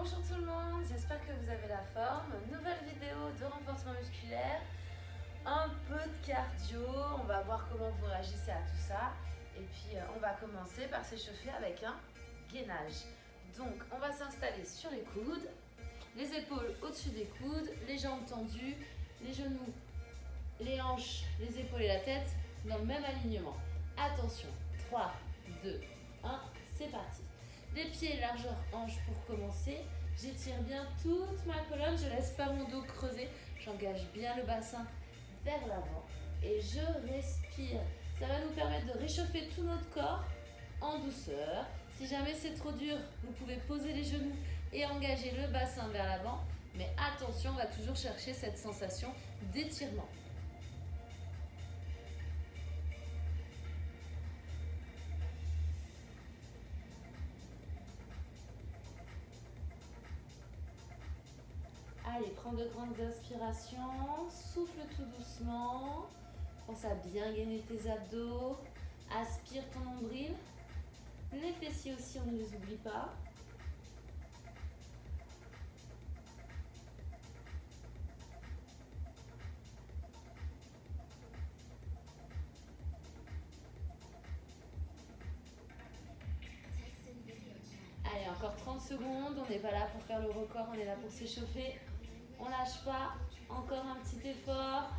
Bonjour tout le monde, j'espère que vous avez la forme. Nouvelle vidéo de renforcement musculaire, un peu de cardio, on va voir comment vous réagissez à tout ça. Et puis on va commencer par s'échauffer avec un gainage. Donc on va s'installer sur les coudes, les épaules au-dessus des coudes, les jambes tendues, les genoux, les hanches, les épaules et la tête dans le même alignement. Attention, 3, 2, 1, c'est parti. Les pieds largeur hanche pour commencer. J'étire bien toute ma colonne, je laisse pas mon dos creuser. J'engage bien le bassin vers l'avant et je respire. Ça va nous permettre de réchauffer tout notre corps en douceur. Si jamais c'est trop dur, vous pouvez poser les genoux et engager le bassin vers l'avant. Mais attention, on va toujours chercher cette sensation d'étirement. Allez, prends de grandes inspirations, souffle tout doucement, pense à bien gainer tes abdos, aspire ton nombril, les fessiers aussi, on ne les oublie pas. Allez, encore 30 secondes, on n'est pas là pour faire le record, on est là pour s'échauffer. On lâche pas, encore un petit effort.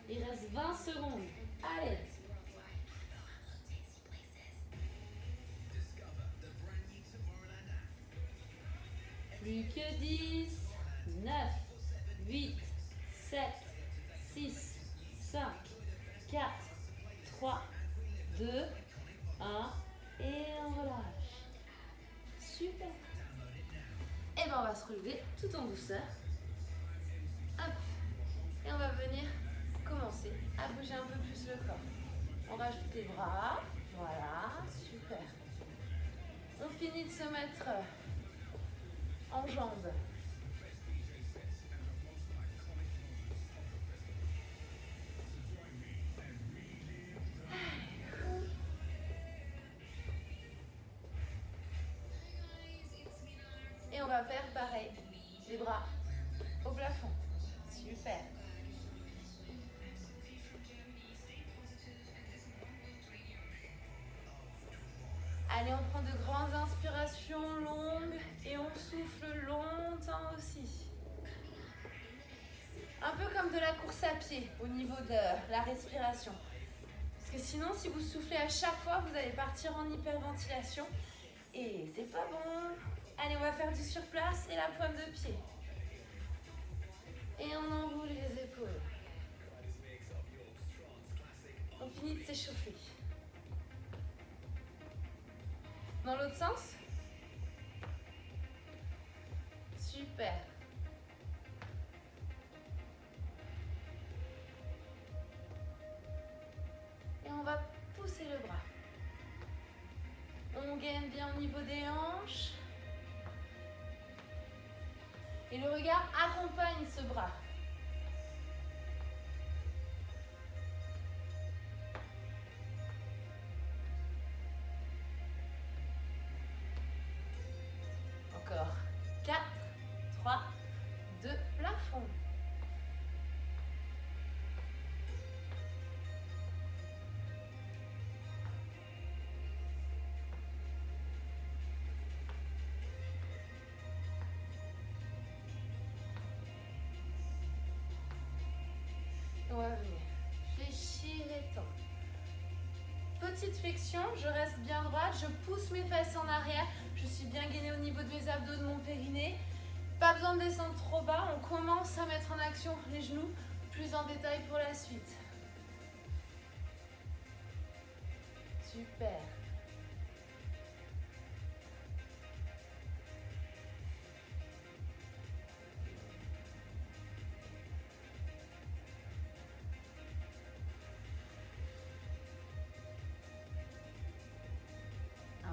Il reste 20 secondes. Allez. Plus que 10, 9, 8, 7, 6, 5, 4, 3, 2, 1 et on relâche. Super. Et bien on va se relever tout en douceur. Hop. Et on va venir commencer à bouger un peu plus le corps. On rajoute les bras. Voilà, super. On finit de se mettre en jambes. Et on va faire pareil. Les bras au plafond. Super. Allez, on prend de grandes inspirations longues et on souffle longtemps aussi. Un peu comme de la course à pied au niveau de la respiration. Parce que sinon, si vous soufflez à chaque fois, vous allez partir en hyperventilation. Et c'est pas bon. Allez, on va faire du surplace et la pointe de pied. Et on enroule les épaules. On finit de s'échauffer. Dans l'autre sens. Super. Et on va pousser le bras. On gaine bien au niveau des hanches. Et le regard accompagne ce bras. Encore 4, 3, 2, plafond. On va venir fléchir les temps. Petite flexion, je reste bien droite, je pousse mes fesses en arrière, je suis bien gainée au niveau de mes abdos, de mon périnée. Pas besoin de descendre trop bas, on commence à mettre en action les genoux, plus en détail pour la suite. Super.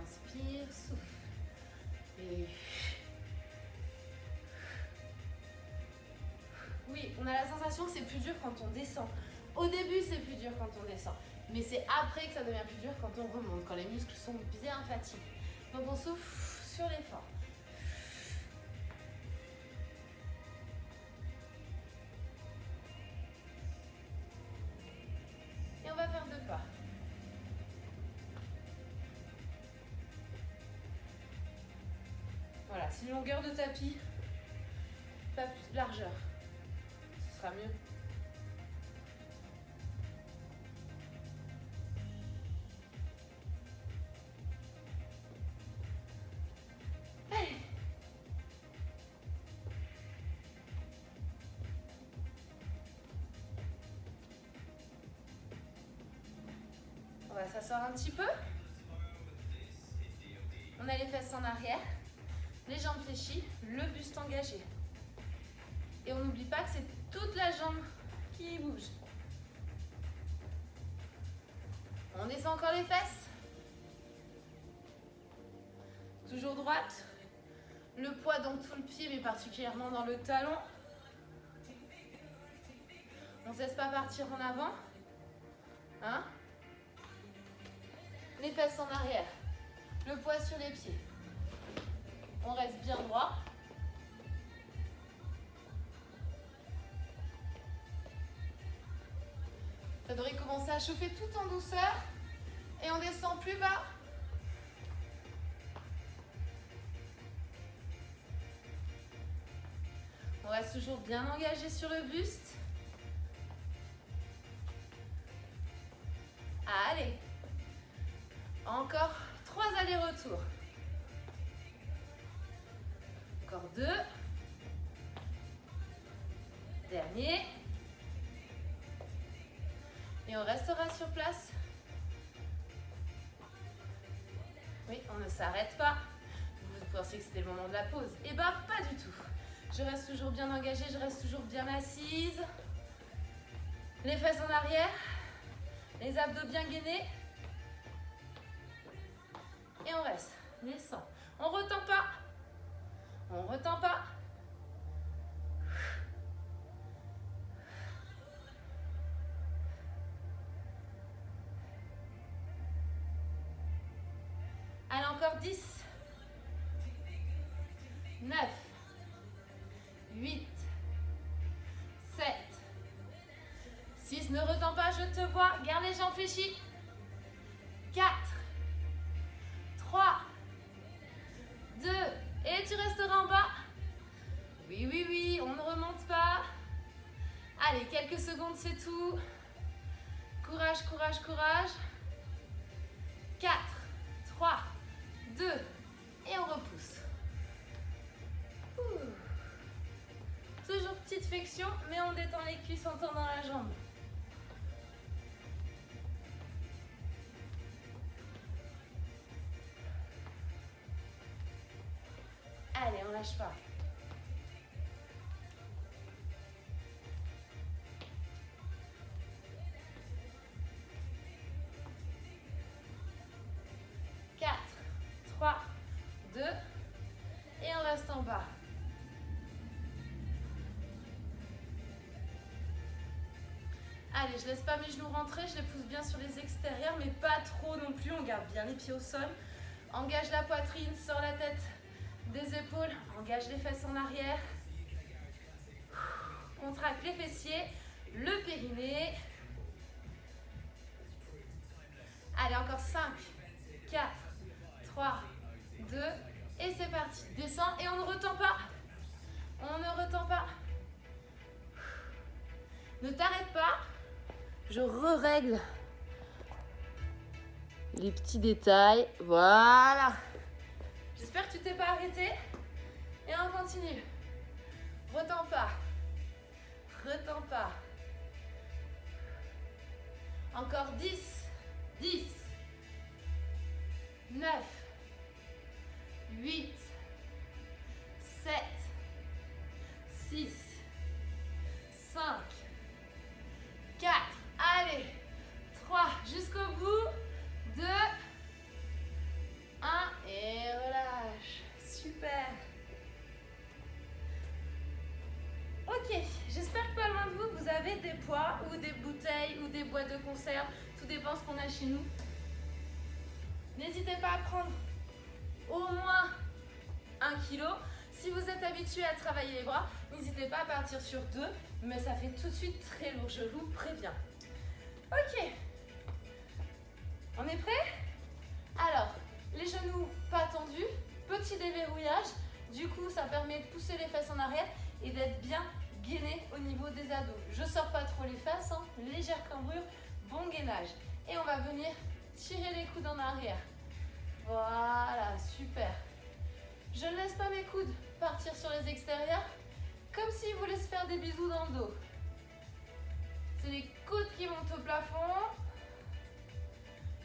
Inspire, souffle. Et oui, on a la sensation que c'est plus dur quand on descend. Au début, c'est plus dur quand on descend. Mais c'est après que ça devient plus dur quand on remonte, quand les muscles sont bien fatigués. Donc on souffle sur l'effort. Voilà, c'est une longueur de tapis, pas plus de largeur. Ce sera mieux. Allez. On va s'asseoir un petit peu. On a les fesses en arrière, les jambes fléchies, le buste engagé. Et on n'oublie pas que c'est toute la jambe qui bouge. On descend encore les fesses. Toujours droite. Le poids dans tout le pied, mais particulièrement dans le talon. On ne cesse pas partir en avant. Hein? Les fesses en arrière. Le poids sur les pieds. On reste bien droit. Ça devrait commencer à chauffer tout en douceur. Et on descend plus bas. On reste toujours bien engagé sur le buste. Allez. Encore 3 allers-retours. Encore 2. Dernier. Et on restera sur place. Oui, on ne s'arrête pas. Vous pensez que c'était le moment de la pause. Eh bien, pas du tout. Je reste toujours bien engagée, je reste toujours bien assise. Les fesses en arrière. Les abdos bien gainés. Et on reste. Descend. On ne retend pas. On ne retend pas. Allez, encore 10. 9. 8. 7. 6. Ne retends pas, je te vois. Garde les jambes fléchies. 4. 3. 2. Et tu resteras en bas. Oui, oui, oui, on ne remonte pas. Allez, quelques secondes, c'est tout. Courage, courage, courage. 4, 3, 2. Et on repousse. Ouh. Toujours petite flexion, mais on détend les cuisses en tendant la jambe. Allez, on lâche pas. Quatre, 3, 2, et on reste en bas. Allez, je laisse pas mes genoux rentrer, je les pousse bien sur les extérieurs, mais pas trop non plus. On garde bien les pieds au sol. Engage la poitrine, sors la tête des épaules, engage les fesses en arrière. Contracte les fessiers, le périnée. Allez, encore 5, 4, 3, 2, et c'est parti. Descends et on ne retend pas. On ne retend pas. Ne t'arrête pas. Je règle les petits détails. Voilà. J'espère que tu t'es pas arrêté. Et on continue. Retends pas. Retends pas. Encore 10. 10. 9. 8. 7. 6. 5. 4. Allez. 3. Jusqu'au bout. 2. 1. Et relâche. Super. Ok. J'espère que pas loin de vous, vous avez des poids ou des bouteilles ou des boîtes de conserve. Tout dépend ce qu'on a chez nous. N'hésitez pas à prendre au moins 1 kg. Si vous êtes habitué à travailler les bras, n'hésitez pas à partir sur 2, mais ça fait tout de suite très lourd, je vous préviens. Ok. On est prêt? Alors, les genoux pas tendus, petit déverrouillage. Du coup, ça permet de pousser les fesses en arrière et d'être bien gainé au niveau des abdos. Je sors pas trop les fesses, hein, légère cambrure, bon gainage. Et on va venir tirer les coudes en arrière. Voilà, super. Je ne laisse pas mes coudes partir sur les extérieurs, comme s'ils voulaient se faire des bisous dans le dos. C'est les coudes qui montent au plafond.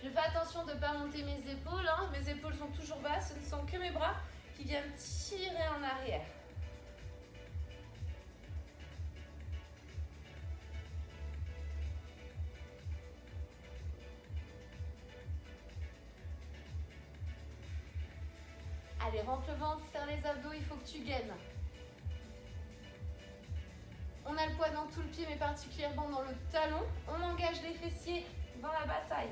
Je fais attention de ne pas monter mes épaules, hein. Mes épaules sont toujours basses, ce ne sont que mes bras qui viennent tirer en arrière. Allez, rentre le ventre, serre les abdos, il faut que tu gaines. On a le poids dans tout le pied, mais particulièrement dans le talon. On engage les fessiers dans la bataille.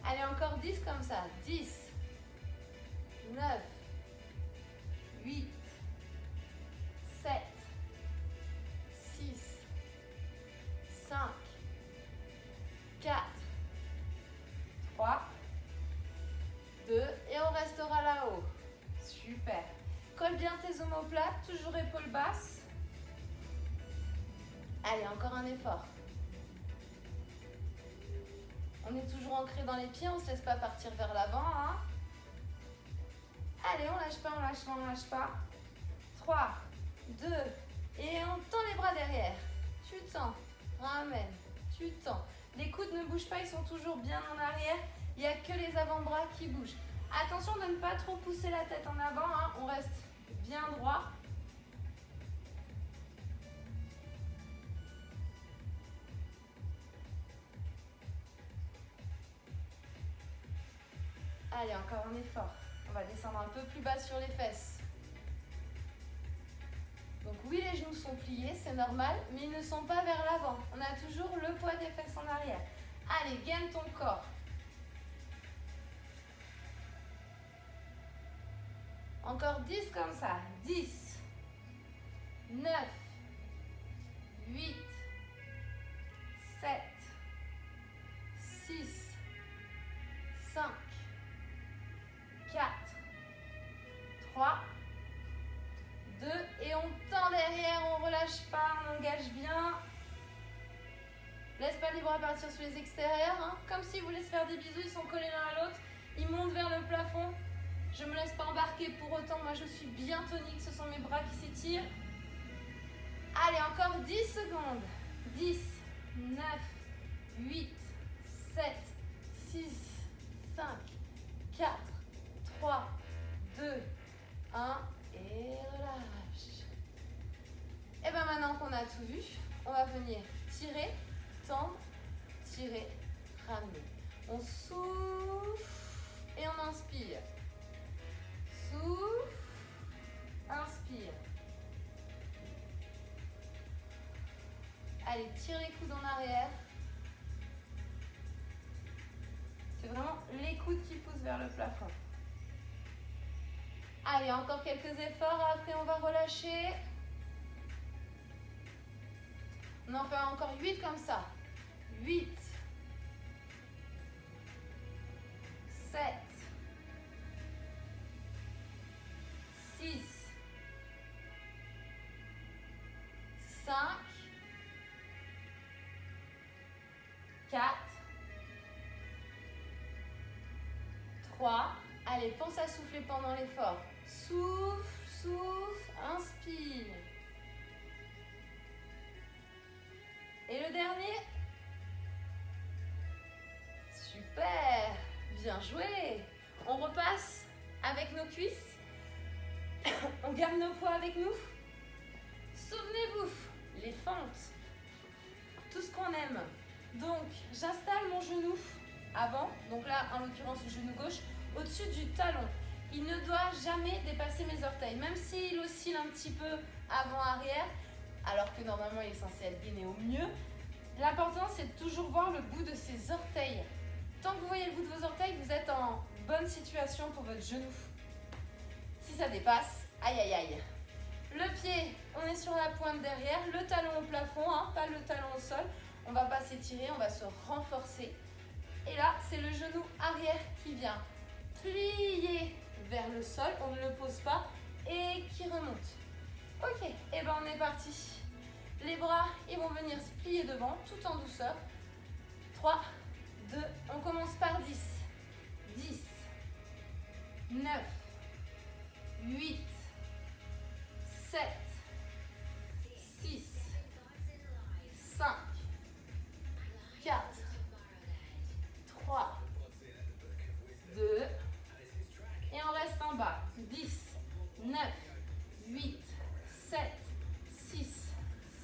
Allez, encore 10 comme ça. 10, 9, 8, 7, 6, 5, 4, 3, 2, et on restera là-haut. Super. Colle bien tes omoplates, toujours épaules basses. Allez, encore un effort. On est toujours ancré dans les pieds, on ne se laisse pas partir vers l'avant. Hein. Allez, on lâche pas, on lâche pas, on lâche pas. 3, 2, et on tend les bras derrière. Tu tends, ramène, tu tends. Les coudes ne bougent pas, ils sont toujours bien en arrière. Il n'y a que les avant-bras qui bougent. Attention de ne pas trop pousser la tête en avant, hein. On reste bien droit. Allez, encore un effort. On va descendre un peu plus bas sur les fesses. Donc oui, les genoux sont pliés, c'est normal, mais ils ne sont pas vers l'avant. On a toujours le poids des fesses en arrière. Allez, gaine ton corps. Encore 10 comme ça. 10, 9, 8, 7, 6, 5, 4, 3, 2, et on tend derrière, on relâche pas, on engage bien. Laisse pas les bras partir sur les extérieurs, hein. Comme s'ils voulaient se faire des bisous, ils sont collés l'un à l'autre. Ils montent vers le plafond. Je ne me laisse pas embarquer pour autant, moi je suis bien tonique, ce sont mes bras qui s'étirent. Allez, encore 10 secondes. 10, 9, 8, 7, 6, 5, 4, 3, 2, 1, et relâche. Et bien maintenant qu'on a tout vu, on va venir tirer, tendre, tirer, ramener. On souffle et on inspire. Souffle, inspire. Allez, tire les coudes en arrière. C'est vraiment les coudes qui poussent vers le plafond. Allez, encore quelques efforts. Après, on va relâcher. On en fait encore 8 comme ça. 8, 7, 6, 5, 4, 3. Allez, pense à souffler pendant l'effort. Souffle, souffle, inspire. Et le dernier. Super, bien joué. On repasse avec nos cuisses. On garde nos poids avec nous. Souvenez-vous, les fentes, tout ce qu'on aime. Donc, j'installe mon genou avant, donc là, en l'occurrence, le genou gauche, au-dessus du talon. Il ne doit jamais dépasser mes orteils, même s'il oscille un petit peu avant-arrière, alors que normalement, il est censé être gainé au mieux. L'important, c'est de toujours voir le bout de ses orteils. Tant que vous voyez le bout de vos orteils, vous êtes en bonne situation pour votre genou. Si ça dépasse, aïe aïe aïe. Le pied, on est sur la pointe derrière, le talon au plafond, hein, pas le talon au sol. On ne va pas s'étirer, on va se renforcer. Et là, c'est le genou arrière qui vient. plier vers le sol, on ne le pose pas et qui remonte. Ok, et ben on est parti. Les bras, ils vont venir se plier devant tout en douceur. 3, 2, on commence par 10. 10, 9, 8, 7, 6, 5, 4, 3, 2, et on reste en bas. 10, 9, 8, 7, 6,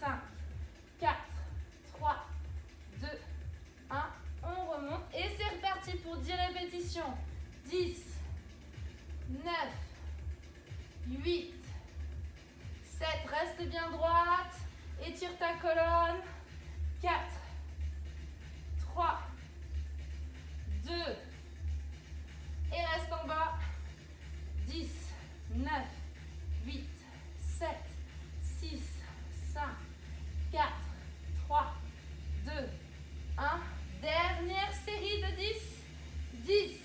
5, 4, 3, 2, 1. On remonte et c'est reparti pour 10 répétitions. 10, 9, 8, 7, reste bien droite, étire ta colonne. 4, 3, 2, et reste en bas. 10, 9, 8, 7, 6, 5, 4, 3, 2, 1. Dernière série de 10. 10,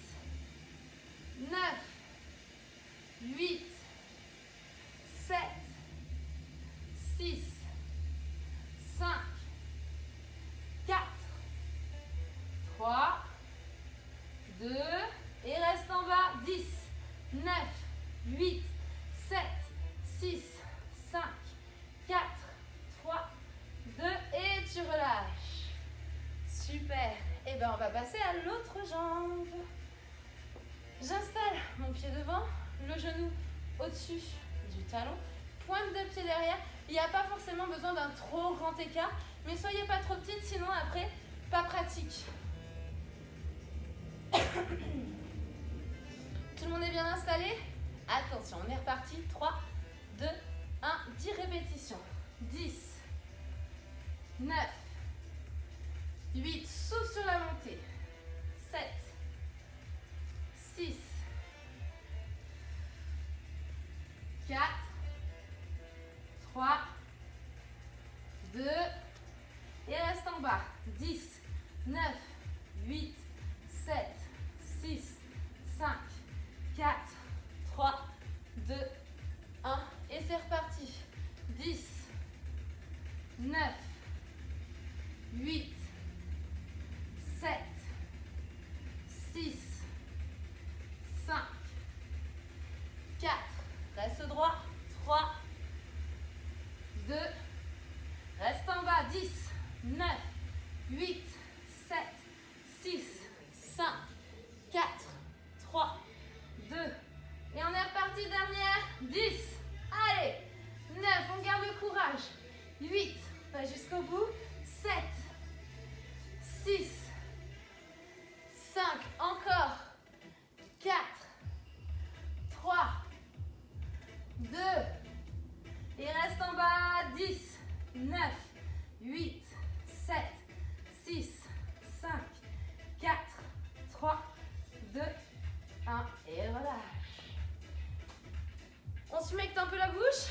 9, 8, 7, 6, 5, 4, 3, 2, et reste en bas. 10, 9, 8, 7, 6, 5, 4, 3, 2, et tu relâches. Super. Et bien on va passer à l'autre jambe. J'installe mon pied devant, le genou au-dessus du talon, pointe de pied derrière. Il n'y a pas forcément besoin d'un trop grand écart, mais soyez pas trop petite, sinon après, pas pratique. Tout le monde est bien installé? Attention, on est reparti. 3, 2, 1, 10 répétitions. 10, 9, 8, souffle sur la montée. 7, 6, 4, 3, 2, et reste en bas. 10, 9, 8, 7, 6, 5, 4, 3, 2, 1. Et c'est reparti. 10, 9, 8, 7, 6, 5, 4, reste droit, 3, 2, reste en bas, 10, 9, 8, 7, 6, 5, 4, 3, 2, et on est reparti, dernière, 10, allez, 9, on garde le courage, 8, pas jusqu'au bout, 7, 6, 5, encore, 4, 3, 2, et reste en bas, 10, 9, 8, 7, 6, 5, 4, 3, 2, 1, et relâche. On smecte un peu la bouche,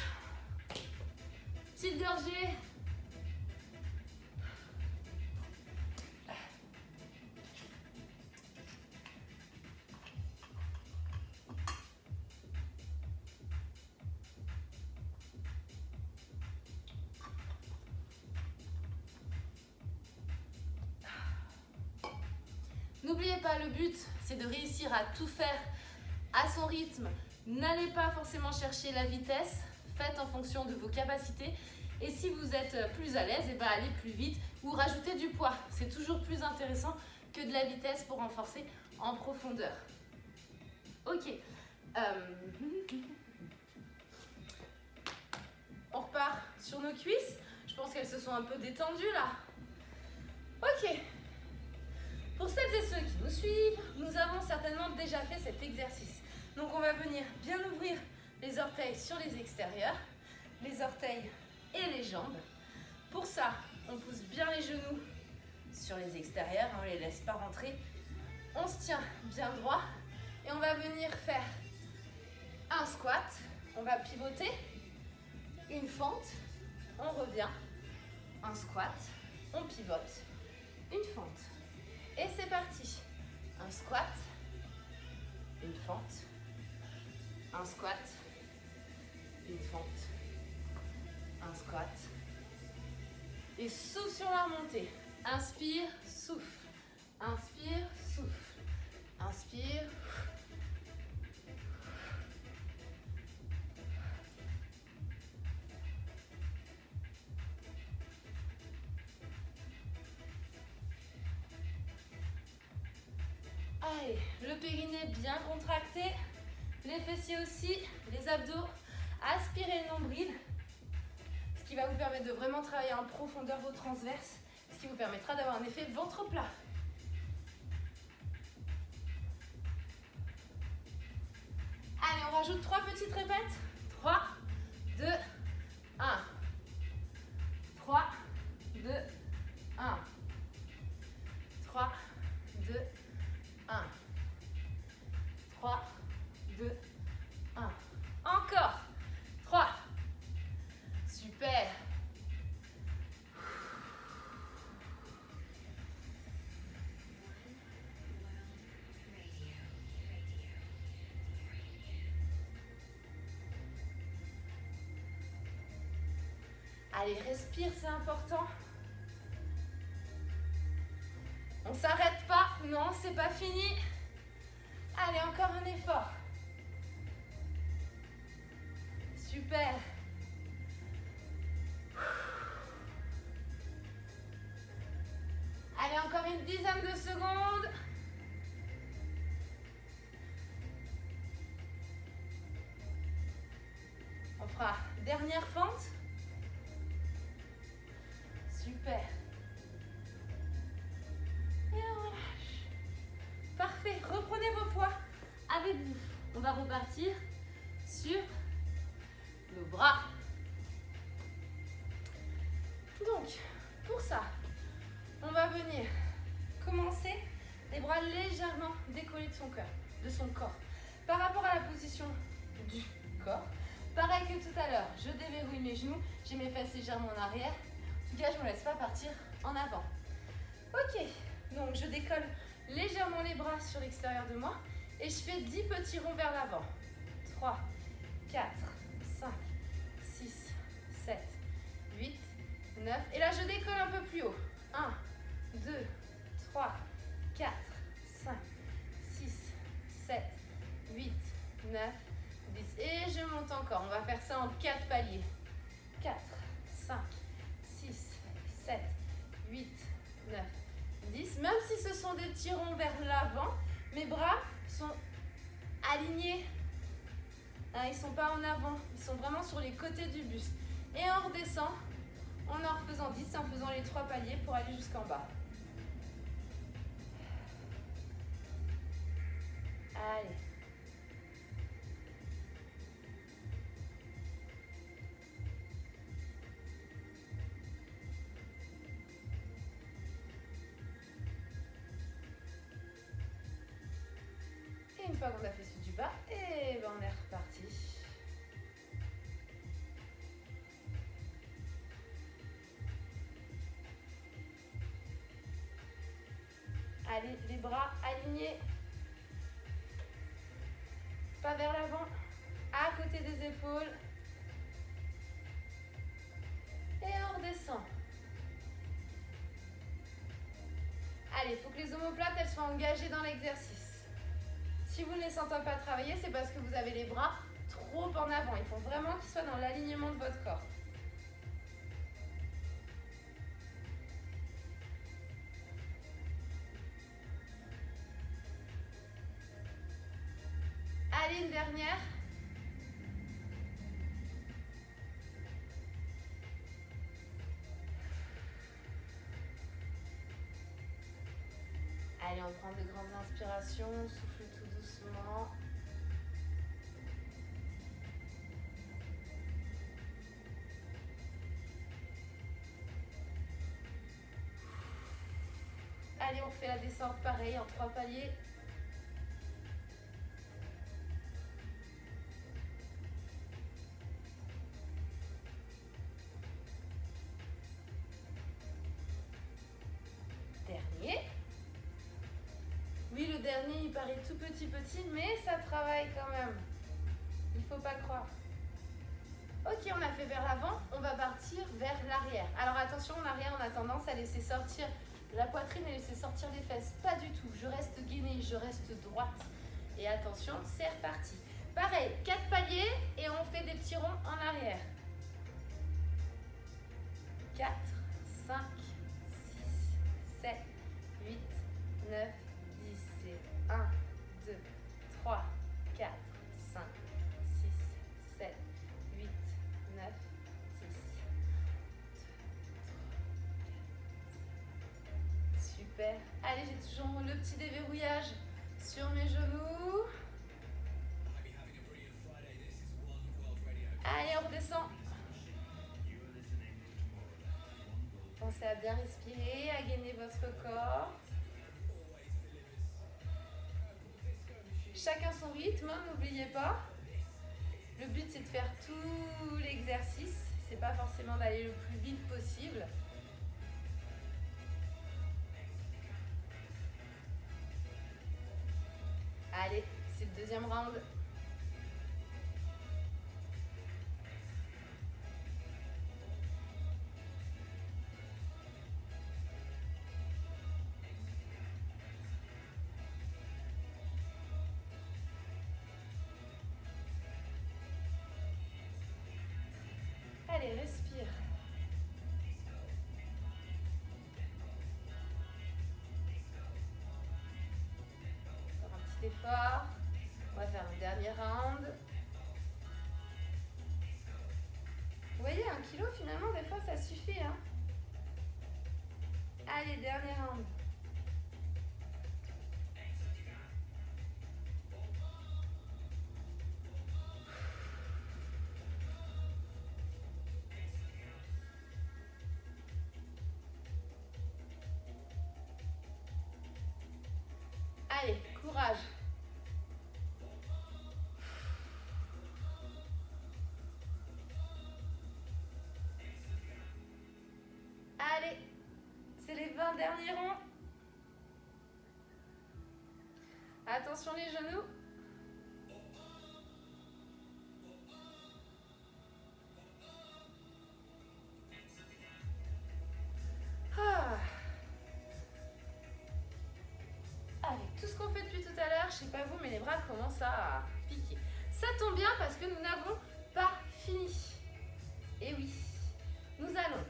petite gorgée. N'oubliez pas, le but, c'est de réussir à tout faire à son rythme. N'allez pas forcément chercher la vitesse, faites en fonction de vos capacités. Et si vous êtes plus à l'aise, eh ben allez plus vite ou rajoutez du poids. C'est toujours plus intéressant que de la vitesse pour renforcer en profondeur. Ok. On repart sur nos cuisses. Je pense qu'elles se sont un peu détendues là. Ok. Pour celles et ceux qui nous suivent, nous avons certainement déjà fait cet exercice. Donc on va venir bien ouvrir les orteils sur les extérieurs, les orteils et les jambes. Pour ça, on pousse bien les genoux sur les extérieurs, on ne les laisse pas rentrer. On se tient bien droit et on va venir faire un squat. On va pivoter, une fente, on revient, un squat, on pivote, une fente. Et c'est parti. Un squat, une fente, un squat, une fente, un squat. Et souffle sur la remontée. Inspire, souffle. Inspire, souffle. Inspire. Allez, le périnée bien contracté, les fessiers aussi, les abdos. Aspirez le nombril, ce qui va vous permettre de vraiment travailler en profondeur vos transverses, ce qui vous permettra d'avoir un effet ventre plat. Allez, on rajoute 3 petites répètes. 3, 2, 1. 3, 2, 1. 3, 2, 1. 3, 2, 1. Encore. 3. Super. Allez, respire, c'est important. On s'arrête pas. Non, c'est pas fini. Allez, encore un effort. Super. Allez, encore une dizaine de secondes. On fera dernière fente. Super. Et on relâche. Parfait. Reprenez vos poids avec vous. On va repartir sur nos bras. Donc, pour ça, on va venir commencer les bras légèrement décollés de son corps. Par rapport à la position du corps, pareil que tout à l'heure, je déverrouille mes genoux, j'ai mes fesses légèrement en arrière. En tout cas, je ne me laisse pas partir en avant. Ok, donc je décolle légèrement les bras sur l'extérieur de moi et je fais 10 petits ronds vers l'avant. 3, 4, 5, 6, 7, 8, 9. Et là, je décolle un peu plus haut. 1, 2, 3, 4, 5, 6, 7, 8, 9, 10. Et je monte encore. On va faire ça en 4 paliers. 4, 5, 6, 7, 8, 9, 10. Même si ce sont des petits ronds vers l'avant, mes bras sont alignés. Ils ne sont pas en avant. Ils sont vraiment sur les côtés du buste. Et on redescend en refaisant 10 et en faisant les 3 paliers pour aller jusqu'en bas. Allez. Et une fois qu'on a fait celui du bas, et ben on est reparti. Allez, les bras alignés. Pas vers l'avant, à côté des épaules. Et on redescend. Allez, il faut que les omoplates elles soient engagées dans l'exercice. Si vous ne les sentez pas travailler, c'est parce que vous avez les bras trop en avant. Il faut vraiment qu'ils soient dans l'alignement de votre corps. Allez, une dernière. Allez, on prend de grandes inspirations, on souffle tout doucement. Allez, on fait la descente pareil en 3 paliers. Dernier. Oui, le dernier. dernier, il paraît tout petit, mais ça travaille quand même. Il ne faut pas croire. Ok, on a fait vers l'avant, on va partir vers l'arrière. Alors attention, en arrière, on a tendance à laisser sortir la poitrine et laisser sortir les fesses. Pas du tout, je reste gainée, je reste droite. Et attention, c'est reparti. Pareil, 4 paliers et on fait des petits ronds en arrière. 4, 5, 6, 7, 8, 9, 10 et 1, 2, 3, 4, 5, 6, 7, 8, 9, 10. Super. Allez, j'ai toujours le petit déverrouillage sur mes genoux. Allez, on redescend. Pensez à bien respirer, à gainer votre corps. Chacun son rythme, n'oubliez pas. Le but, c'est de faire tout l'exercice. C'est pas forcément d'aller le plus vite possible. Allez, c'est le deuxième round. Allez, respire. Encore un petit effort. On va faire un dernier round. Vous voyez, 1 kilo, finalement, des fois, ça suffit. Hein. Allez, dernier round. Allez, courage. Allez, c'est les 20 derniers ronds. Attention les genoux. Ah. Avec tout ce qu'on fait depuis tout à l'heure, je sais pas vous, mais les bras commencent à piquer. Ça tombe bien parce que nous n'avons pas fini. Et oui, nous allons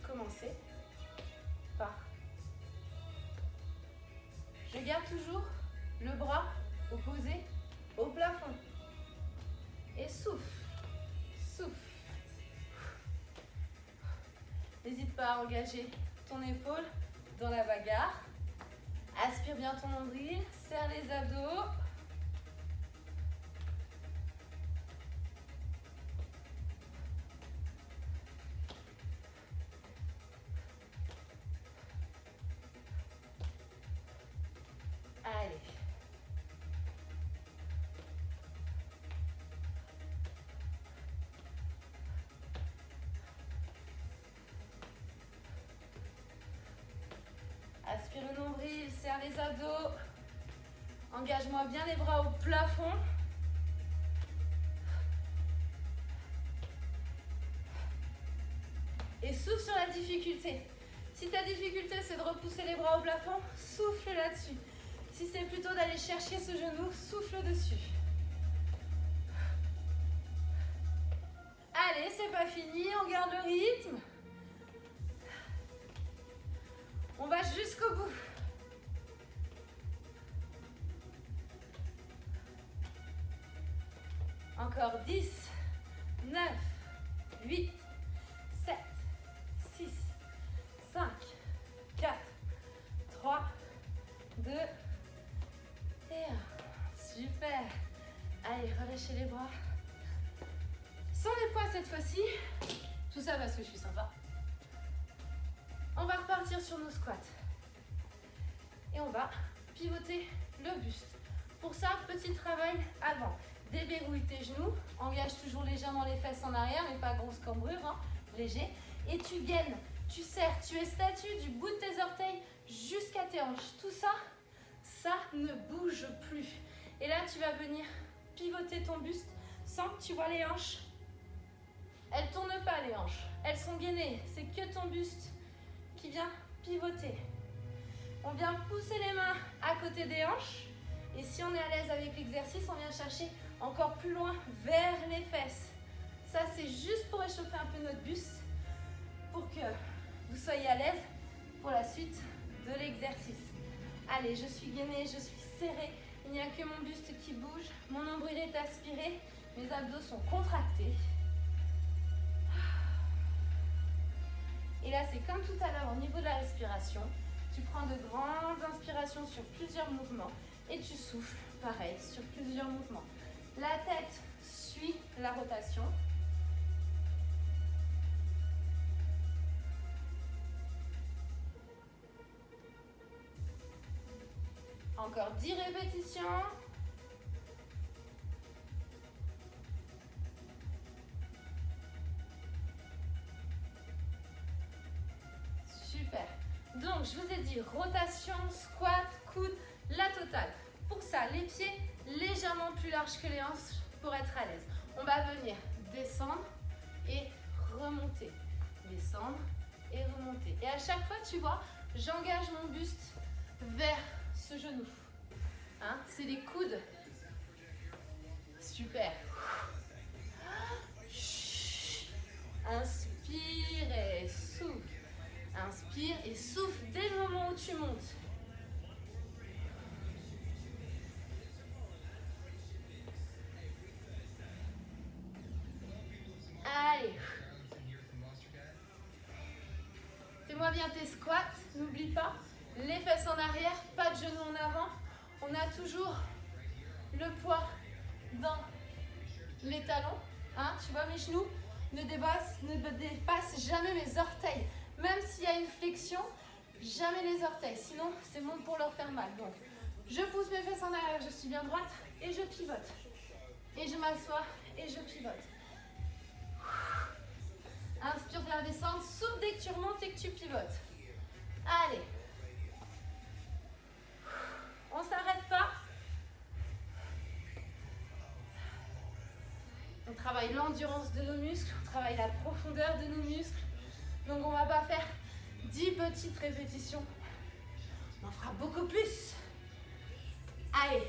commencer par... Je garde toujours le bras opposé au plafond. Et souffle, souffle. N'hésite pas à engager ton épaule dans la bagarre. Aspire bien ton nombril, serre les abdos. Allez. Aspire le nombril, serre les abdos. Engage-moi bien les bras au plafond. Et souffle sur la difficulté. Si ta difficulté c'est de repousser les bras au plafond, souffle là-dessus. Si c'est plutôt d'aller chercher ce genou, souffle dessus. Allez, c'est pas fini, on garde le rythme. On va jusqu'au bout. Encore 10, 9, 8, 7, 6, 5, 4, 3, 2 et 1. Super. Allez, relâchez les bras. Sans les poids cette fois-ci. Tout ça parce que je suis sympa. On va repartir sur nos squats. Et on va pivoter le buste. Pour ça, petit travail avant. Déverrouille tes genoux. Engage toujours légèrement les fesses en arrière, mais pas grosse cambrure, hein, léger. Et tu gaines, tu serres, tu es statue du bout de tes orteils jusqu'à tes hanches. Tout ça, ça ne bouge plus. Et là, tu vas venir pivoter ton buste sans que tu vois les hanches. Elles ne tournent pas les hanches, elles sont gainées. C'est que ton buste qui vient pivoter. On vient pousser les mains à côté des hanches. Et si on est à l'aise avec l'exercice, on vient chercher encore plus loin vers les fesses. Ça, c'est juste pour réchauffer un peu notre buste, pour que vous soyez à l'aise pour la suite de l'exercice. Allez, je suis gainée, je suis serrée. Il n'y a que mon buste qui bouge. Mon nombril est aspiré. Mes abdos sont contractés. Et là, c'est comme tout à l'heure au niveau de la respiration. Tu prends de grandes inspirations sur plusieurs mouvements et tu souffles, pareil, sur plusieurs mouvements. La tête suit la rotation. Encore 10 répétitions. Super. Donc, je vous ai dit rotation, squat, coude, la totale. Pour ça, les pieds légèrement plus larges que les hanches pour être à l'aise. On va venir descendre et remonter. Descendre et remonter. Et à chaque fois, tu vois, j'engage mon buste vers ce genou. Hein, c'est les coudes. Super. Inspire et souffle. Inspire et souffle dès le moment où tu montes. Allez. Fais-moi bien tes squats. N'oublie pas, les fesses en arrière, pas de genoux en avant. On a toujours le poids dans les talons. Hein, tu vois, mes genoux ne dépassent jamais mes orteils. Même s'il y a une flexion, jamais les orteils. Sinon, c'est bon pour leur faire mal. Donc, je pousse mes fesses en arrière, je suis bien droite et je pivote. Et je m'assois et je pivote. Inspire vers la descente, souffle dès que tu remontes et que tu pivotes. Allez. On ne s'arrête pas. On travaille l'endurance de nos muscles, on travaille la profondeur de nos muscles. Donc on ne va pas faire 10 petites répétitions. On en fera beaucoup plus. Allez.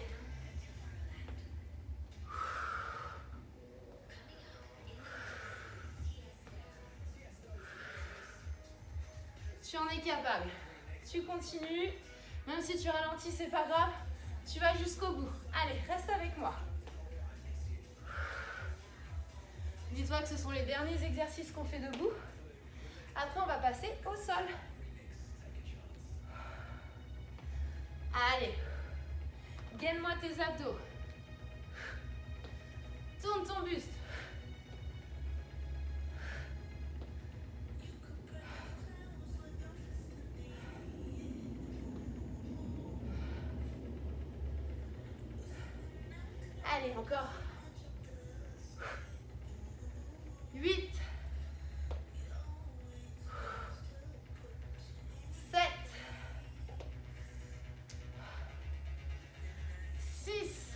Tu en es capable. Tu continues. Même si tu ralentis, c'est pas grave. Tu vas jusqu'au bout. Allez, reste avec moi. Dis-toi que ce sont les derniers exercices qu'on fait debout. Après, on va passer au sol. Allez. Gaine-moi tes abdos. Tourne ton buste. Allez, encore. 8. 7. 6.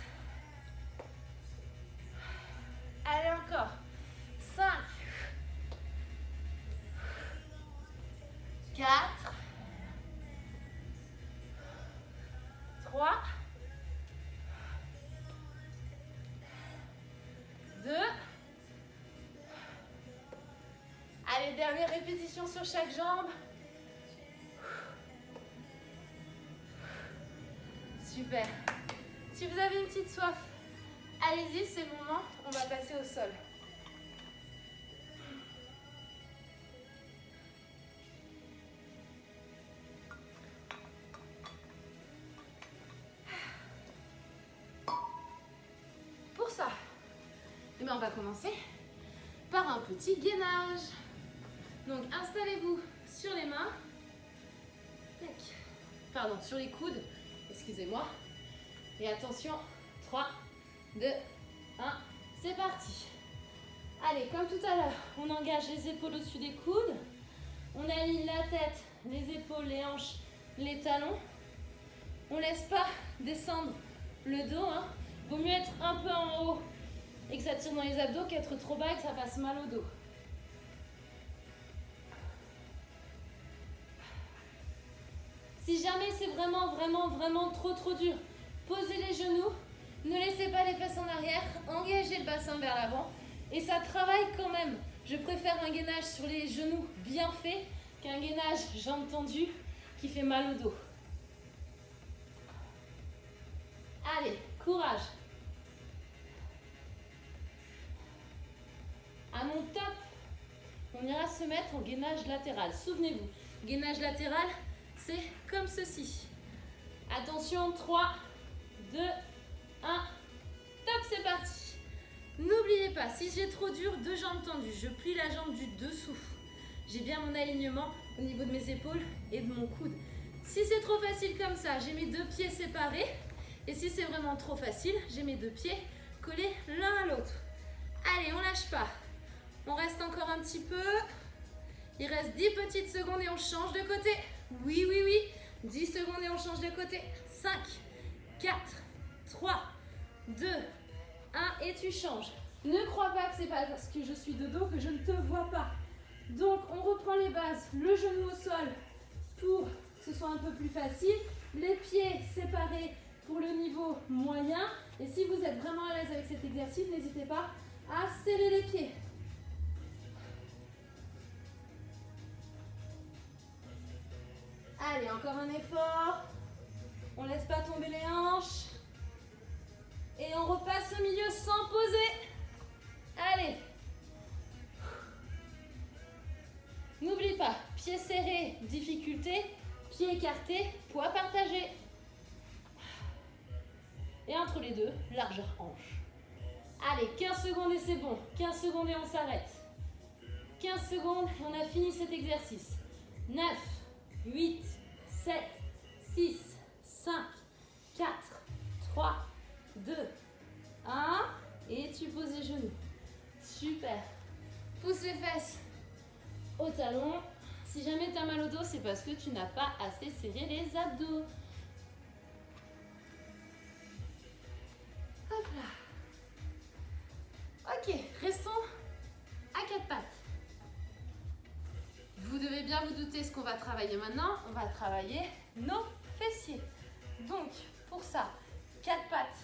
Allez, encore. 5. 4. 3. 2. Allez, dernière répétition sur chaque jambe. Super. Si vous avez une petite soif, allez-y, c'est le moment. On va passer au sol. Pour ça, eh bien, on va commencer par un petit gainage. Donc, installez-vous sur les mains. Tac. Pardon, sur les coudes. Excusez-moi. Et attention, 3, 2, 1, c'est parti. Allez, comme tout à l'heure, on engage les épaules au-dessus des coudes. On aligne la tête, les épaules, les hanches les talons. On laisse pas descendre le dos. Hein. Vaut mieux être un peu en haut et que ça tire dans les abdos qu'être trop bas et que ça fasse mal au dos. Si jamais c'est vraiment trop dur, posez les genoux, ne laissez pas les fesses en arrière, engagez le bassin vers l'avant et ça travaille quand même. Je préfère un gainage sur les genoux bien fait qu'un gainage jambes tendues qui fait mal au dos. Allez, courage. À mon top, on ira se mettre en gainage latéral. Souvenez-vous, gainage latéral, c'est comme ceci. Attention, 3, 2, 1, top, c'est parti. N'oubliez pas, si j'ai trop dur, deux jambes tendues, je plie la jambe du dessous. J'ai bien mon alignement au niveau de mes épaules et de mon coude. Si c'est trop facile comme ça, j'ai mes deux pieds séparés. Et si c'est vraiment trop facile, j'ai mes deux pieds collés l'un à l'autre. Allez, on lâche pas. On reste encore un petit peu. Il reste 10 petites secondes et on change de côté. Oui, oui, oui. 10 secondes et on change de côté. 5, 4, 3, 2, 1 et tu changes. Ne crois pas que c'est pas parce que je suis de dos que je ne te vois pas. Donc, on reprend les bases. Le genou au sol pour que ce soit un peu plus facile. Les pieds séparés pour le niveau moyen. Et si vous êtes vraiment à l'aise avec cet exercice, n'hésitez pas à serrer les pieds. Allez, encore un effort. On ne laisse pas tomber les hanches. Et on repasse au milieu sans poser. Allez. N'oublie pas, pieds serrés, difficulté. Pieds écartés, poids partagé. Et entre les deux, largeur hanche. Allez, 15 secondes et c'est bon. 15 secondes et on s'arrête. 15 secondes et on a fini cet exercice. 9, 8, 7, 6, 5, 4, 3, 2, 1. Et tu poses les genoux. Super. Pousse les fesses au talon. Si jamais tu as mal au dos, c'est parce que tu n'as pas assez serré les abdos. Hop là. Ok, restons à quatre pattes. Vous devez bien vous douter ce qu'on va travailler maintenant. On va travailler nos fessiers. Donc, pour ça, quatre pattes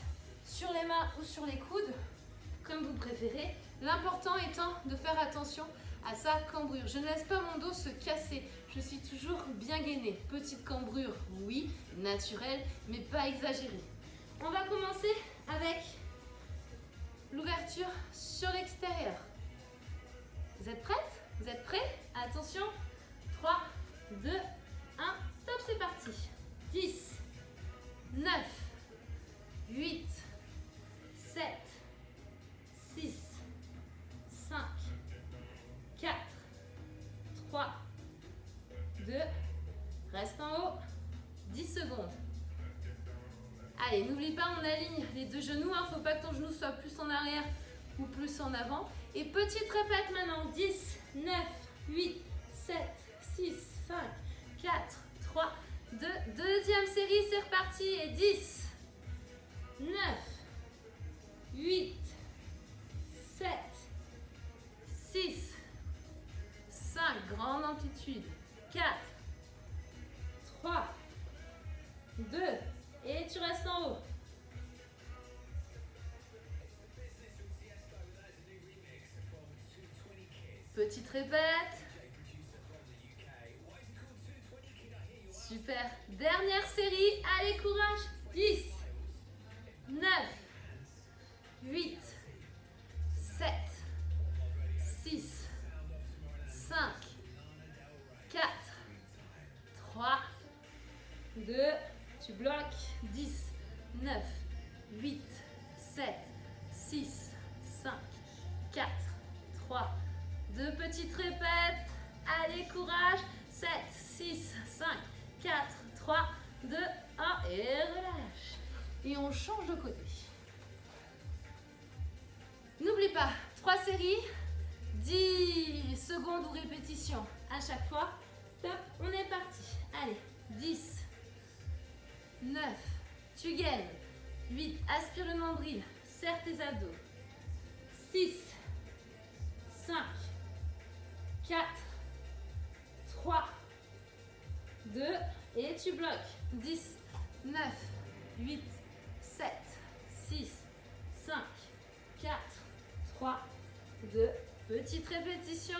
sur les mains ou sur les coudes, comme vous préférez. L'important étant de faire attention à sa cambrure. Je ne laisse pas mon dos se casser. Je suis toujours bien gainée. Petite cambrure, oui, naturelle, mais pas exagérée. On va commencer avec l'ouverture sur l'extérieur. Vous êtes prêtes? Vous êtes prêts? Attention. 3, 2, 1. Top, c'est parti. 10, 9, 8, 7, 6, 5, 4, 3, 2, reste en haut, 10 secondes. Allez, n'oublie pas, on aligne les deux genoux, il ne faut pas que ton genou soit plus en arrière ou plus en avant. Et petite répète maintenant, 10, 9, 8, 7, 6, 5, 4, 3, 2, deuxième série, c'est reparti. Et 10, 9, 8, 7, 6, 5, grande amplitude, 4, 3, 2, et tu restes en haut. Petite répète. Super. Dernière série. Allez, courage. 10, 9, 8, 7, 6, 5, 4, 3, 2, tu bloques. 10, 9, 8, 7, 6, 5, 4, 3, 2 petites répètes. Allez, courage. 7, 6, 5, 4, 3, 2, 1 et relâche. Et on change de côté. N'oublie pas, 3 séries, 10 secondes ou répétitions à chaque fois. Top, on est parti. Allez, 10, 9, tu gaines. 8, aspire le nombril, serre tes abdos. 6, 5, 4, 3, 2, et tu bloques. 10, 9, 8, 7, 6, 5, 4, 3, 2, petite répétition.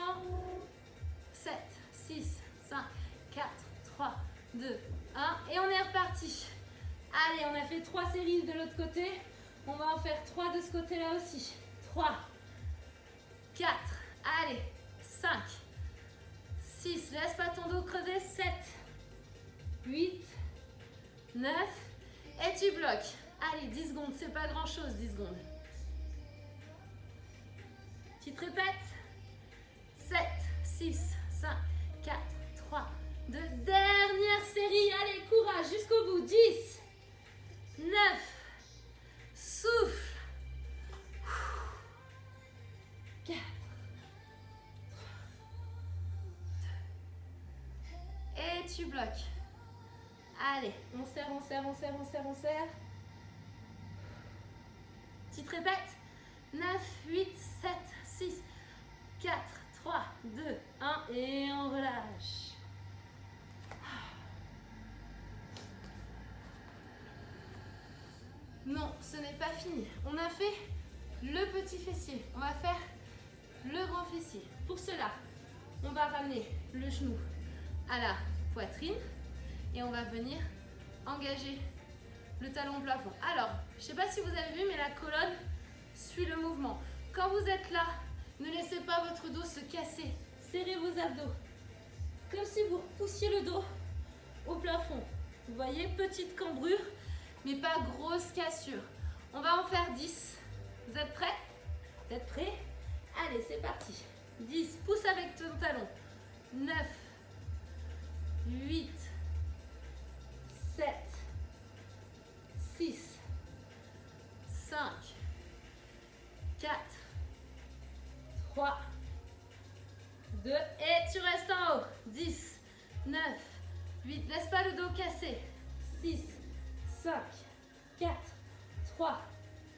7, 6, 5, 4, 3, 2, 1. Et on est reparti. Allez, on a fait 3 séries de l'autre côté. On va en faire 3 de ce côté-là aussi. 3, 4, allez, 5, 6, laisse pas ton dos creuser. 7, 8, 9, et tu bloques. Allez, 10 secondes, c'est pas grand-chose, 10 secondes. Tu te répètes. 7, 6, 5, 4, 3, 2, dernière série. Allez, courage jusqu'au bout. 10, 9, souffle. 4, 3, 2, et tu bloques. Allez, on serre, on serre, on serre, on serre, on serre. Tu te répètes. 9, 8, 7, 6, 4, 3, 2, 1 et on relâche. Non, ce n'est pas fini. On a fait le petit fessier. On va faire le grand fessier. Pour cela, on va ramener le genou à la poitrine et on va venir engager le talon au plafond. Alors, je ne sais pas si vous avez vu, mais la colonne suit le mouvement. Quand vous êtes là, ne laissez pas votre dos se casser. Serrez vos abdos. Comme si vous repoussiez le dos au plafond. Vous voyez, petite cambrure, mais pas grosse cassure. On va en faire 10. Vous êtes prêts? Vous êtes prêts? Allez, c'est parti. 10, pousse avec ton talon. 9, 8, 7, 6, 5, 4, 3, 2, et tu restes en haut. 10, 9, 8, laisse pas le dos cassé. 6, 5, 4, 3,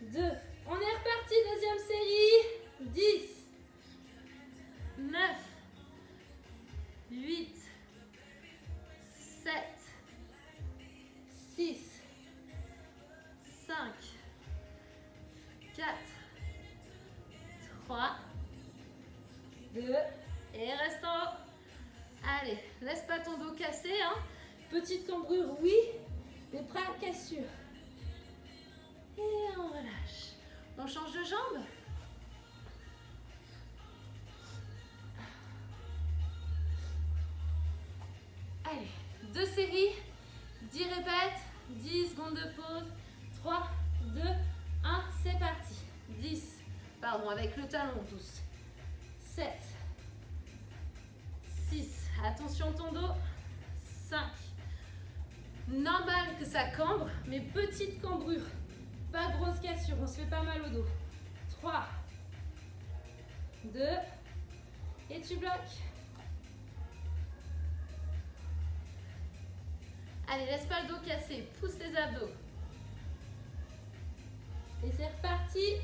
2, on est reparti, deuxième série. 10, 9, 8, 7, 6, 5, 4, 3, 2, et reste en haut. Allez, laisse pas ton dos cassé, hein. Petite cambrure, oui, mais pas cassure. Et on relâche. On change de jambe. Allez, 2 séries, 10 répètes, 10 secondes de pause. 3, 2, 1, c'est parti. 10, pardon, avec le talon tous. 7, 6, attention ton dos. 5, normal que ça cambre, mais petite cambrure. Pas grosse cassure, on se fait pas mal au dos. 3, 2, et tu bloques. Allez, laisse pas le dos cassé, pousse tes abdos. Et c'est reparti.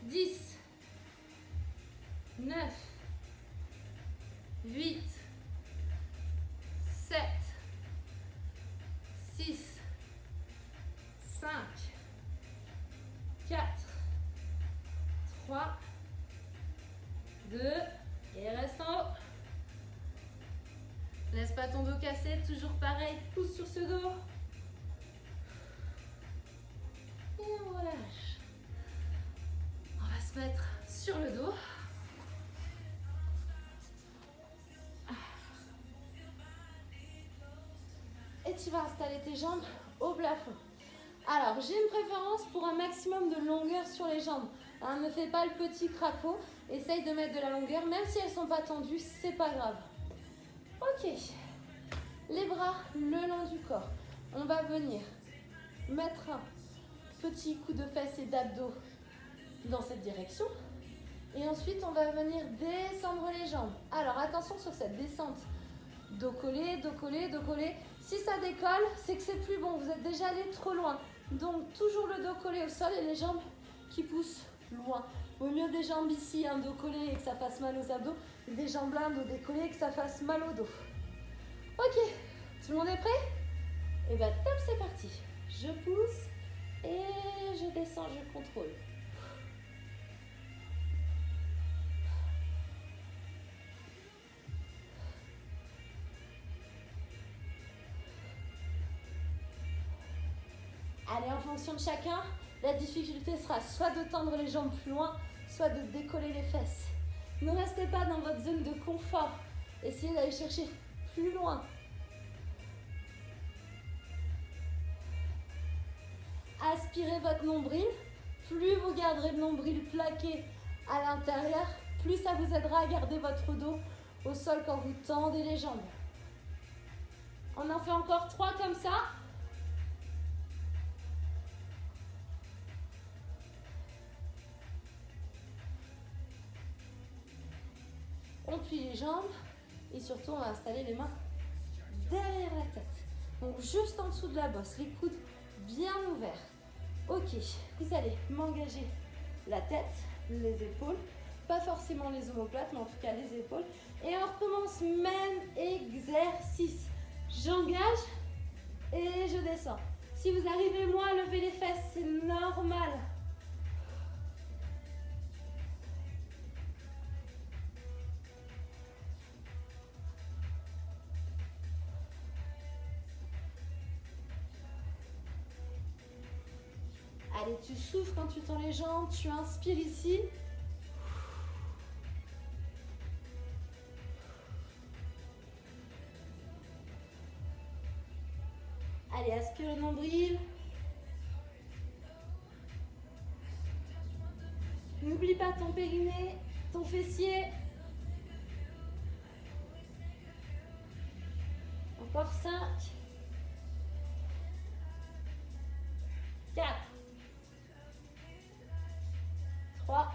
10, 9, 8, 7, 6, 5, 4, 3, 2, et reste en haut. Laisse pas ton dos cassé, toujours pareil, pousse sur ce dos. Et on relâche. On va se mettre sur le dos. Et tu vas installer tes jambes au plafond. Alors, j'ai une préférence pour un maximum de longueur sur les jambes. Hein, ne fais pas le petit crapaud. Essaye de mettre de la longueur. Même si elles ne sont pas tendues, c'est pas grave. Ok. Les bras le long du corps. On va venir mettre un petit coup de fesse et d'abdos dans cette direction. Et ensuite, on va venir descendre les jambes. Alors, attention sur cette descente. Dos collé, dos collé, dos collé. Si ça décolle, c'est que c'est plus bon, vous êtes déjà allé trop loin. Donc toujours le dos collé au sol et les jambes qui poussent loin. Vaut mieux des jambes ici, un dos collé et que ça fasse mal aux abdos, des jambes là, un dos décollé et que ça fasse mal au dos. Ok, tout le monde est prêt? Et bah top, c'est parti. Je pousse et je descends, je contrôle. Allez, en fonction de chacun, la difficulté sera soit de tendre les jambes plus loin, soit de décoller les fesses. Ne restez pas dans votre zone de confort. Essayez d'aller chercher plus loin. Aspirez votre nombril. Plus vous garderez le nombril plaqué à l'intérieur, plus ça vous aidera à garder votre dos au sol quand vous tendez les jambes. On en fait encore 3 comme ça. On plie les jambes et surtout on va installer les mains derrière la tête. Donc juste en dessous de la bosse, les coudes bien ouverts. Ok, vous allez m'engager la tête, les épaules, pas forcément les omoplates, mais en tout cas les épaules. Et on recommence même exercice. J'engage et je descends. Si vous arrivez moins à lever les fesses, c'est normal. Allez, tu souffles quand tu tends les jambes, tu inspires ici. Allez, aspire le nombril. N'oublie pas ton périnée, ton fessier. Encore 5. 4. 3.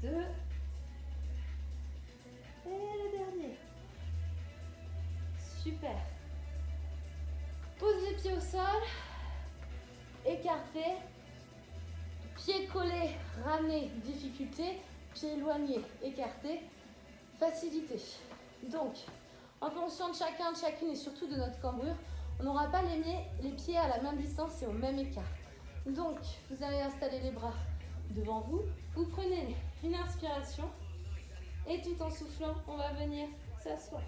2. Et le dernier. Super. Pose les pieds au sol. Écarté. Pieds collés, ramenés, difficulté. Pieds éloignés, écartés, facilité. Donc, en fonction de chacun, de chacune et surtout de notre cambrure, on n'aura pas les pieds à la même distance et au même écart. Donc, vous allez installer les bras devant vous. Vous prenez une inspiration et tout en soufflant, on va venir s'asseoir.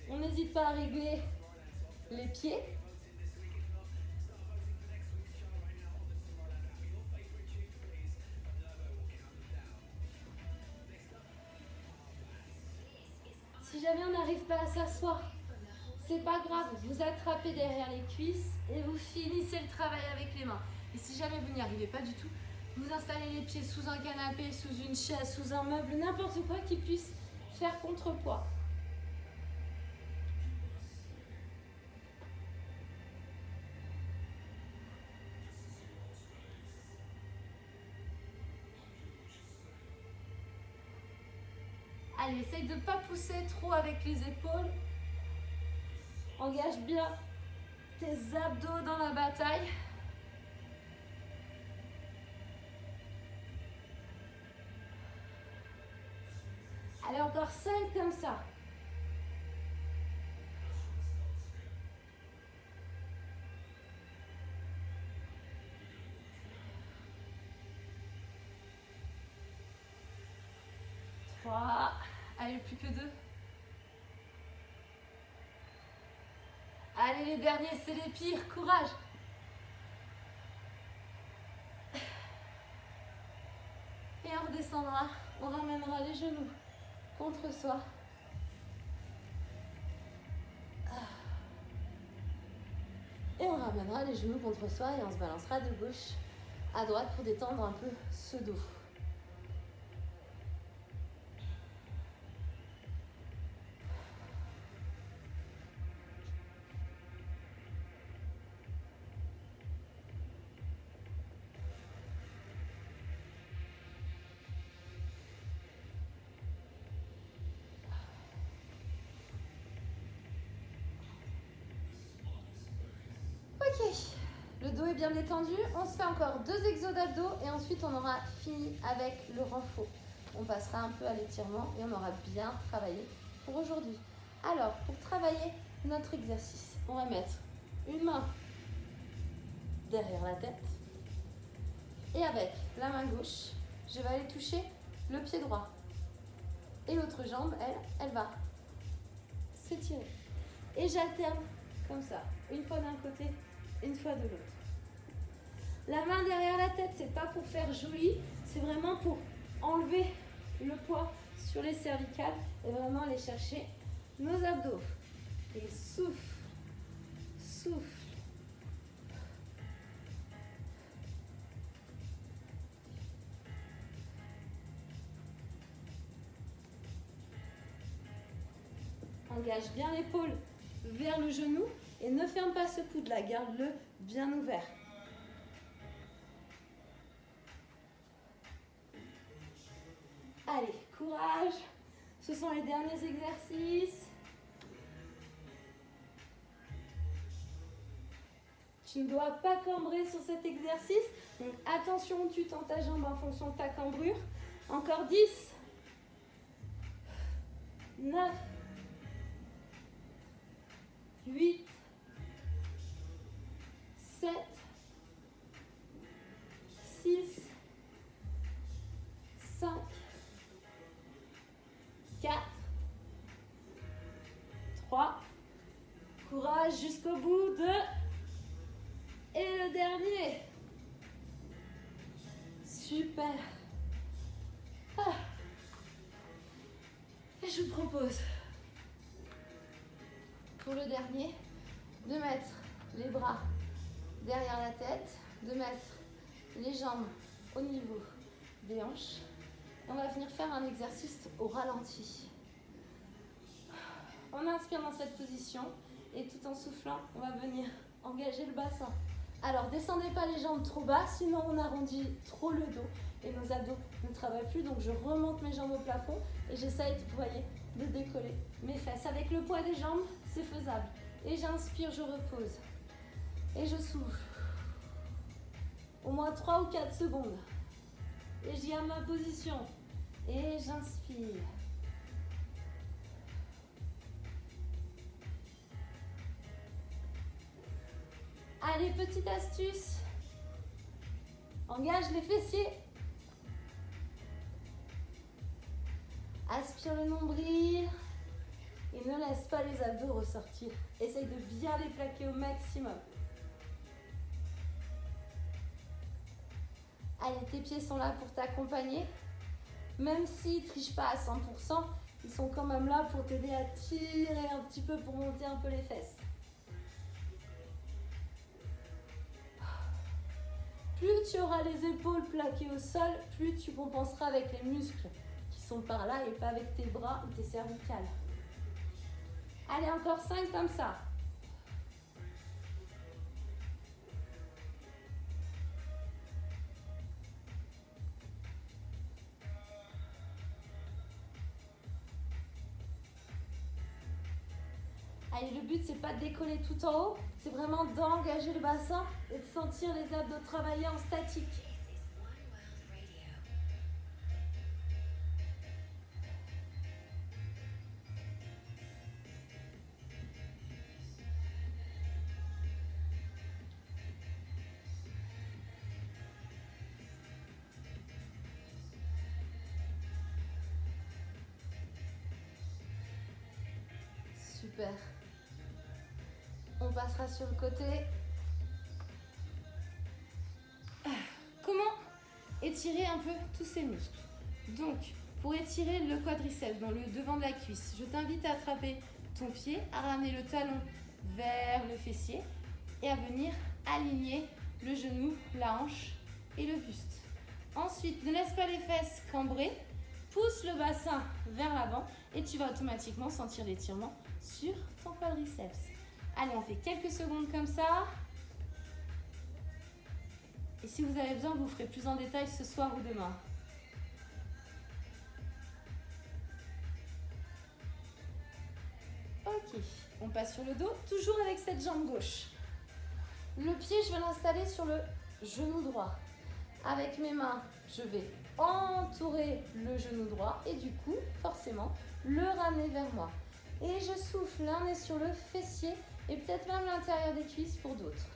On n'hésite pas à régler les pieds. Si jamais on n'arrive pas à s'asseoir, c'est pas grave, vous attrapez derrière les cuisses et vous finissez le travail avec les mains. Et si jamais vous n'y arrivez pas du tout, vous installez les pieds sous un canapé, sous une chaise, sous un meuble, n'importe quoi qui puisse faire contrepoids. Allez, essaye de ne pas pousser trop avec les épaules. Engage bien tes abdos dans la bataille. Allez, encore 5 comme ça. Trois. Allez, plus que 2. Allez, les derniers, c'est les pires. Courage. Et on redescendra. On ramènera les genoux contre soi. Et on ramènera les genoux contre soi et on se balancera de gauche à droite pour détendre un peu ce dos. Ok, le dos est bien détendu. On se fait encore 2 exos d'abdos et ensuite on aura fini avec le renfort. On passera un peu à l'étirement et on aura bien travaillé pour aujourd'hui. Alors, pour travailler notre exercice, on va mettre une main derrière la tête et avec la main gauche, je vais aller toucher le pied droit. Et l'autre jambe, elle va s'étirer. Et j'alterne comme ça, une fois d'un côté, une fois de l'autre. La main derrière la tête, c'est pas pour faire joli, c'est vraiment pour enlever le poids sur les cervicales et vraiment aller chercher nos abdos. Et souffle, souffle. Engage bien l'épaule vers le genou et ne ferme pas ce coude-là, garde-le bien ouvert. Allez, courage. Ce sont les derniers exercices. Tu ne dois pas cambrer sur cet exercice. Donc attention, tu tends ta jambe en fonction de ta cambrure. Encore 10, 9, 8, 7, 6, 5, 4, 3, courage jusqu'au bout, 2, et le dernier. Super. Ah. Et je vous propose, pour le dernier, de mettre les bras derrière la tête, de mettre les jambes au niveau des hanches. Et on va venir faire un exercice au ralenti. On inspire dans cette position et tout en soufflant, on va venir engager le bassin. Alors, descendez pas les jambes trop bas, sinon on arrondit trop le dos et nos abdos ne travaillent plus. Donc, je remonte mes jambes au plafond et j'essaye, vous voyez, de décoller mes fesses. Avec le poids des jambes, c'est faisable. Et j'inspire, je repose. Et je souffle. Au moins 3 ou 4 secondes. Et j'y ai ma position. Et j'inspire. Allez, petite astuce. Engage les fessiers. Aspire le nombril. Et ne laisse pas les abdos ressortir. Essaye de bien les plaquer au maximum. Allez, tes pieds sont là pour t'accompagner. Même s'ils ne trichent pas à 100%, ils sont quand même là pour t'aider à tirer un petit peu, pour monter un peu les fesses. Plus tu auras les épaules plaquées au sol, plus tu compenseras avec les muscles qui sont par là et pas avec tes bras ou tes cervicales. Allez, encore 5 comme ça. Allez, le but, c'est pas de décoller tout en haut, c'est vraiment d'engager le bassin et de sentir les abdos travailler en statique. Super. On passera sur le côté. Comment étirer un peu tous ces muscles? Donc, pour étirer le quadriceps dans le devant de la cuisse, je t'invite à attraper ton pied, à ramener le talon vers le fessier et à venir aligner le genou, la hanche et le buste. Ensuite, ne laisse pas les fesses cambrer, pousse le bassin vers l'avant et tu vas automatiquement sentir l'étirement sur ton quadriceps. Allez, on fait quelques secondes comme ça. Et si vous avez besoin, vous ferez plus en détail ce soir ou demain. Ok, on passe sur le dos, toujours avec cette jambe gauche. Le pied, je vais l'installer sur le genou droit. Avec mes mains, je vais entourer le genou droit et du coup, forcément, le ramener vers moi. Et je souffle, l'un est sur le fessier et peut-être même l'intérieur des cuisses pour d'autres.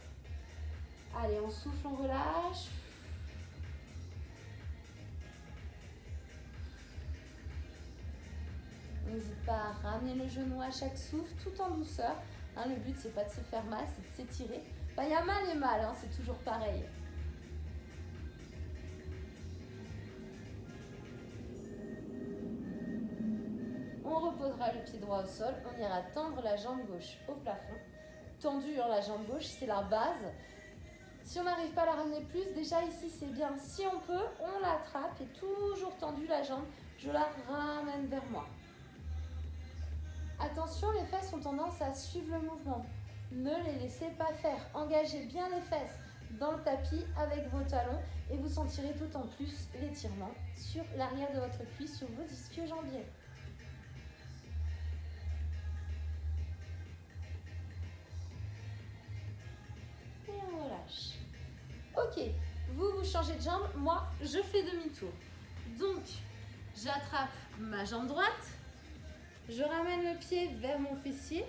Allez, on souffle, on relâche. N'hésite pas à ramener le genou à chaque souffle, tout en douceur. Hein, le but, c'est pas de se faire mal, c'est de s'étirer. Il y a mal et mal, hein, c'est toujours pareil. On reposera le pied droit au sol, on ira tendre la jambe gauche au plafond. Tendu la jambe gauche, c'est la base. Si on n'arrive pas à la ramener plus, déjà ici c'est bien. Si on peut, on l'attrape et toujours tendu la jambe, je la ramène vers moi. Attention, les fesses ont tendance à suivre le mouvement. Ne les laissez pas faire. Engagez bien les fesses dans le tapis avec vos talons et vous sentirez d'autant plus l'étirement sur l'arrière de votre cuisse, sur vos ischio-jambiers. Et on relâche. Ok, vous changez de jambe, moi je fais demi-tour. Donc, j'attrape ma jambe droite, je ramène le pied vers mon fessier,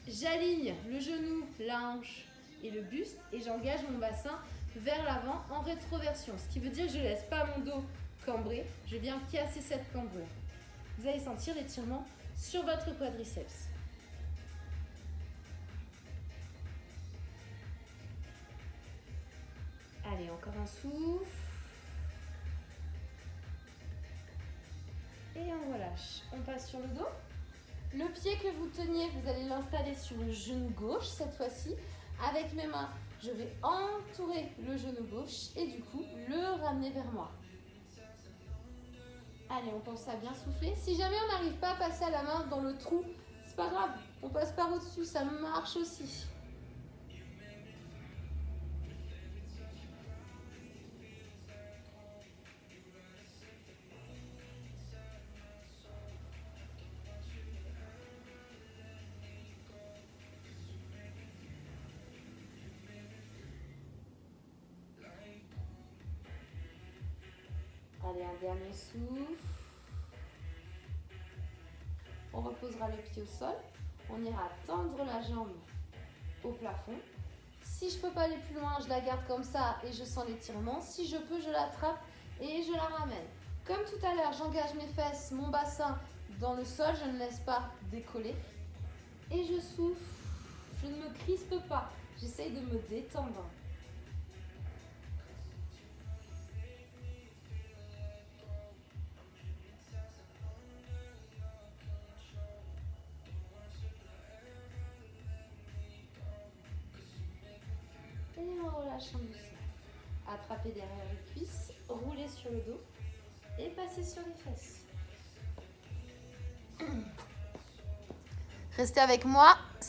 j'aligne le genou, la hanche et le buste et j'engage mon bassin vers l'avant en rétroversion. Ce qui veut dire que je ne laisse pas mon dos cambré, je viens casser cette cambrure. Vous allez sentir l'étirement sur votre quadriceps. Allez, encore un souffle. Et on relâche. On passe sur le dos. Le pied que vous teniez, vous allez l'installer sur le genou gauche cette fois-ci. Avec mes mains, je vais entourer le genou gauche et du coup, le ramener vers moi. Allez, on pense à bien souffler. Si jamais on n'arrive pas à passer à la main dans le trou, c'est pas grave. On passe par au-dessus, ça marche aussi. Allez, un dernier souffle. On reposera le pied au sol. On ira tendre la jambe au plafond. Si je ne peux pas aller plus loin, je la garde comme ça et je sens l'étirement. Si je peux, je l'attrape et je la ramène. Comme tout à l'heure, j'engage mes fesses, mon bassin dans le sol. Je ne laisse pas décoller. Et je souffle. Je ne me crispe pas. J'essaye de me détendre. Et on relâche en douceur. Attrapez derrière les cuisses, roulez sur le dos et passez sur les fesses. Restez avec moi.